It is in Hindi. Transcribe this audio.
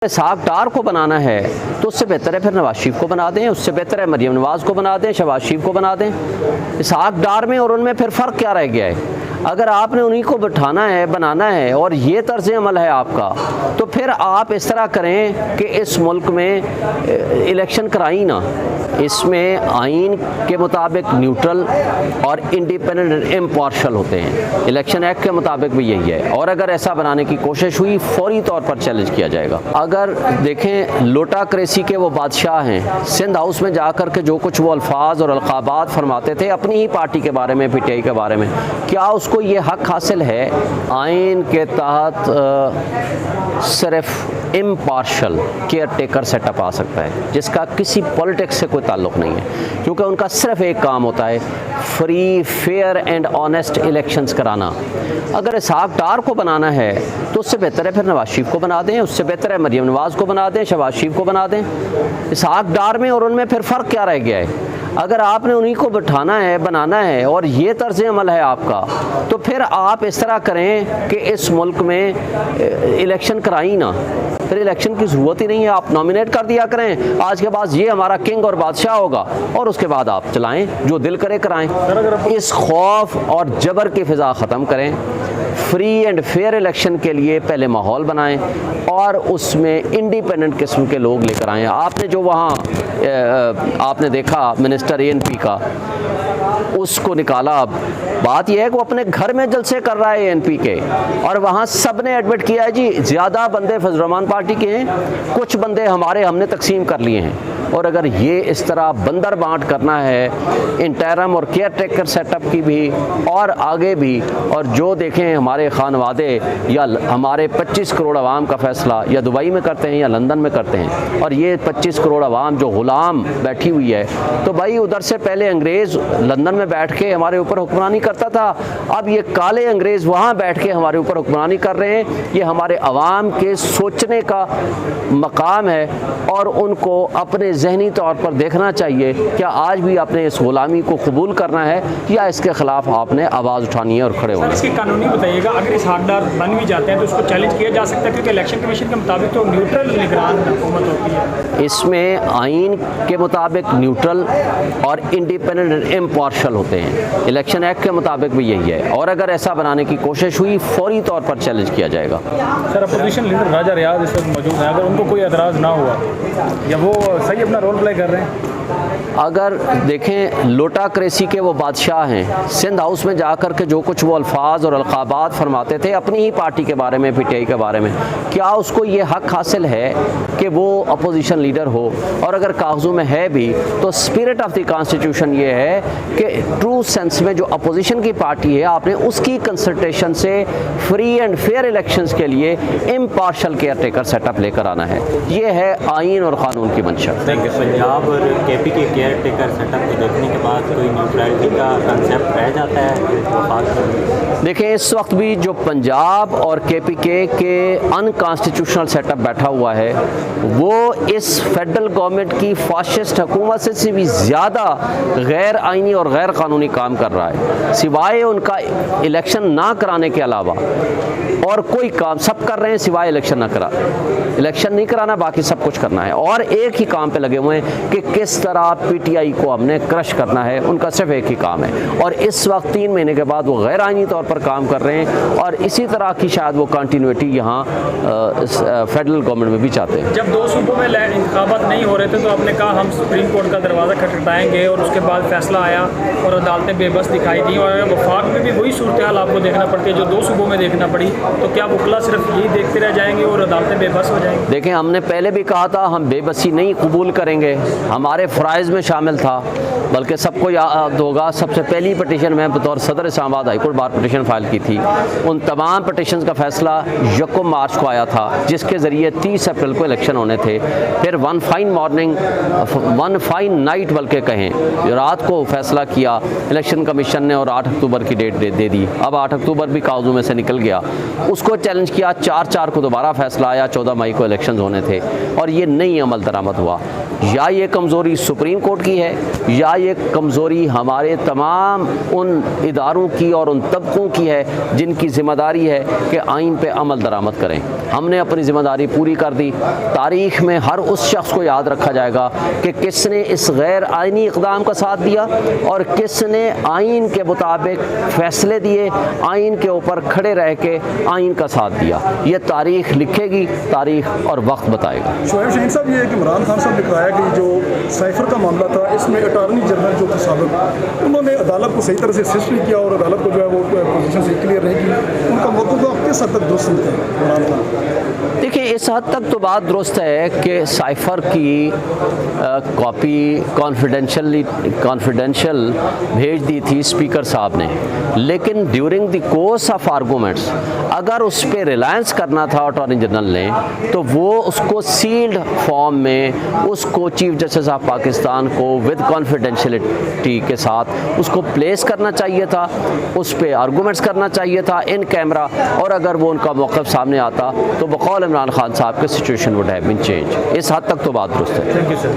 इसहाक डार को बनाना है तो उससे बेहतर है फिर नवाज शरीफ को बना दें, उससे बेहतर है मरियम नवाज को बना दें, शहबाज शरीफ को बना दें। इसहाक डार में और उनमें फिर फ़र्क क्या रह गया है? अगर आपने उन्हीं को बिठाना है, बनाना है और ये तर्ज अमल है आपका, तो फिर आप इस तरह करें कि इस मुल्क में इलेक्शन कराई ना। इसमें आइन के मुताबिक न्यूट्रल और इंडिपेंडेंट इम्पार्शल होते हैं। इलेक्शन एक्ट के मुताबिक भी यही है, और अगर ऐसा बनाने की कोशिश हुई फौरी तौर पर चैलेंज किया जाएगा। अगर देखें लोटाक्रेसी के वो बादशाह हैं, सिंध हाउस में जाकर के जो कुछ वो अल्फाज और अलकाबात फरमाते थे अपनी ही पार्टी के बारे में, पीटीआई के बारे में, क्या उसको ये हक हासिल है? आइन के तहत सिर्फ इम्पार्शल केयर टेकर सेटअप आ सकता है जिसका किसी पॉलिटिक्स से कोई ताल्लुक़ नहीं है, क्योंकि उनका सिर्फ एक काम होता है free fair and honest elections कराना। अगर इसहाक डार को बनाना है तो उससे बेहतर है फिर नवाज शरीफ को बना दें, उससे बेहतर है मरियम नवाज को बना दें, शहबाज शरीफ को बना दें। इसहाक डार में और उनमें फिर फ़र्क क्या रह गया है? अगर आपने उन्हीं को बिठाना है, बनाना है और ये तर्ज अमल है आपका, तो फिर आप इस तरह करें कि इस मुल्क में इलेक्शन कराई ना। फिर इलेक्शन की ज़रूरत ही नहीं है, आप नॉमिनेट कर दिया करें, आज के बाद ये हमारा किंग और बादशाह होगा, और उसके बाद आप चलाएं, जो दिल करे कराएं। इस खौफ और जबर की फ़िज़ा ख़त्म करें, फ्री एंड फेयर इलेक्शन के लिए पहले माहौल बनाएं और उसमें इंडिपेंडेंट किस्म के लोग लेकर आएँ। आपने जो वहाँ आपने देखा मिनिस्टर एएनपी का, उसको निकाला। अब बात यह है कि वो अपने घर में जलसे कर रहा है एएनपी के, और वहाँ सब ने एडमिट किया है जी ज़्यादा बंदे फजल रहमान पार्टी के हैं, कुछ बंदे हमारे हमने तकसीम कर लिए हैं। और अगर ये इस तरह बंदर बांट करना है इंटरम और केयर टेकर सेटअप की भी और आगे भी, और जो देखें हमारे खानवादे या हमारे 25 करोड़ आवाम का फ़ैसला या दुबई में करते हैं या लंदन में करते हैं, और ये 25 करोड़ आवाम जो ग़ुलाम बैठी हुई है, तो भाई उधर से पहले अंग्रेज़ लंदन में बैठ के हमारे ऊपर हुक्मरानी करता था, अब ये काले अंग्रेज़ वहाँ बैठ के हमारे ऊपर हुक्मरानी कर रहे हैं। ये हमारे अवाम के सोचने का मकाम है और उनको अपने ज़हनी तौर पर देखना चाहिए क्या आज भी आपने इस ग़ुलामी को कबूल करना है या इसके ख़िलाफ़ आपने आवाज़ उठानी है और खड़े होना है। इसकी कानूनी बताइएगा, अगर इसहाक डार बन भी जाते हैं तो उसको चैलेंज किया जा सकता है, क्योंकि इलेक्शन कमीशन के मुताबिक तो न्यूट्रल निगरान हुकूमत होती है। इसमें आइन के मुताबिक न्यूट्रल और इंडिपेंडेंट इम्पार्शल होते हैं। इलेक्शन एक्ट के मुताबिक भी यही है, और अगर ऐसा बनाने की कोशिश हुई फौरी तौर पर चैलेंज किया जाएगा। सर, अपोजिशन लीडर राजा रियाज इस वक्त मौजूद है, अगर उनको कोई एतराज़ ना हुआ या वो सही अपना रोल प्ले कर रहे हैं? अगर देखें लोटाक्रेसी के वो बादशाह हैं, सिंध हाउस में जाकर के जो कुछ वो अल्फाज और अलकाबात फरमाते थे अपनी ही पार्टी के बारे में, पीटीआई के बारे में, क्या उसको ये हक हासिल है कि वो अपोजिशन लीडर हो? और अगर कागज़ों में है भी तो स्पिरिट ऑफ द कॉन्स्टिट्यूशन ये है कि ट्रू सेंस में जो अपोजिशन की पार्टी है आपने उसकी कंसल्टेशन से फ्री एंड फेयर इलेक्शंस के लिए इम्पार्शल केयर टेकर सेटअप लेकर आना है। ये है आइन और क़ानून की मंशा। पंजाब और केपी के केयर टेकर सेटअप को देखने के बाद कोई न्यूट्रलिटी का कंसेप्ट रह जाता है? देखिए, इस वक्त भी जो पंजाब और केपीके के अनकॉन्स्टिट्यूशनल सेटअप बैठा हुआ है वो इस फेडरल गवर्नमेंट की फाशिस्ट हुकूमत से भी ज़्यादा गैर आइनी और गैर कानूनी काम कर रहा है। सिवाय उनका इलेक्शन ना कराने के अलावा और कोई काम सब कर रहे हैं सिवाय इलेक्शन ना करा, इलेक्शन नहीं कराना, बाकी सब कुछ करना है। और एक ही काम पे लगे हुए हैं कि किस तरह पीटीआई को हमने क्रश करना है, उनका सिर्फ एक ही काम है। और इस वक्त 3 महीने के बाद वो गैर आइनी तौर पर काम कर रहे हैं, और इसी तरह की शायद वो कंटिन्यूटी यहाँ फेडरल गवर्नमेंट में भी चाहते हैं। जब 2 सूबों में इंतखाबात नहीं हो रहे थे तो आपने कहा हम सुप्रीम कोर्ट का दरवाज़ा खटखटाएंगे, और उसके बाद फैसला आया और अदालतें बेबस दिखाई दी, और वफाक में भी वही सूरत हाल आपको देखना पड़ती है जो 2 सूबों में देखना पड़ी, तो क्या वकला सिर्फ यही देखते रह जाएंगे और अदालतें बेबस हो जाएंगी? देखें, हमने पहले भी कहा था हम बेबसी नहीं कबूल करेंगे, हमारे फ़राइज़ में शामिल था, बल्कि सबको याद होगा सबसे पहली पटिशन मैं बतौर सदर Islamabad high court bar petition file की थी। उन तमाम पटिशन का फैसला 1 मार्च को आया था, जिसके ज़रिए 30 अप्रैल को इलेक्शन होने थे। फिर one fine morning one fine night बल्कि कहें, जो रात को फैसला किया इलेक्शन कमीशन ने और 8 अक्टूबर की डेट दे दी। अब 8 अक्टूबर भी काउजू में से निकल गया, उसको चैलेंज किया, 4/4 को दोबारा फैसला आया, 14 मई को इलेक्शन होने थे और ये नहीं अमल दरामद हुआ। या ये कमज़ोरी सुप्रीम कोर्ट की है या ये कमज़ोरी हमारे तमाम उन इदारों की और उन तबकों की है जिनकी ज़िम्मेदारी है कि आइन पे अमल दरामद करें। हमने अपनी ज़िम्मेदारी पूरी कर दी। तारीख़ में हर उस शख्स को याद रखा जाएगा कि किसने इस गैर आइनी इक़दाम का साथ दिया और किसने आइन के मुताबिक फ़ैसले दिए, आइन के ऊपर खड़े रह के आइन का साथ दिया। ये तारीख़ लिखेगी, तारीख़ और वक्त बताएगा। शोएब शहीन साहब, ये कि इमरान खान साहब ने कराया कि जो साइफर का मामला था इसमें अटार्नी जनरल जो थे साबिक़, उन्होंने अदालत को सही तरह से असिस्ट नहीं किया और अदालत को जो है वो पोजीशन से क्लियर नहीं की। उनका मौक़िफ़ किस हद तक दुरुस्त है इमरान खान? देखिए, इस हद तक तो बात दुरुस्त है कि साइफर की कॉपी कॉन्फिडेंशियल भेज दी थी स्पीकर साहब ने, लेकिन during the course of arguments अगर उस पर रिलायंस करना था अटॉर्नी जनरल ने तो वो उसको सील्ड फॉर्म में उसको चीफ जस्टिस ऑफ पाकिस्तान को विद कॉन्फिडेंशियलिटी के साथ उसको प्लेस करना चाहिए था, उस पर आर्गूमेंट्स करना चाहिए था इन कैमरा, और अगर वो उनका मौक़िफ़ सामने आता तो बकौल इमरान खान साहब के situation would have been change. इस हद तक तो बात दुरुस्त है। Thank you sir.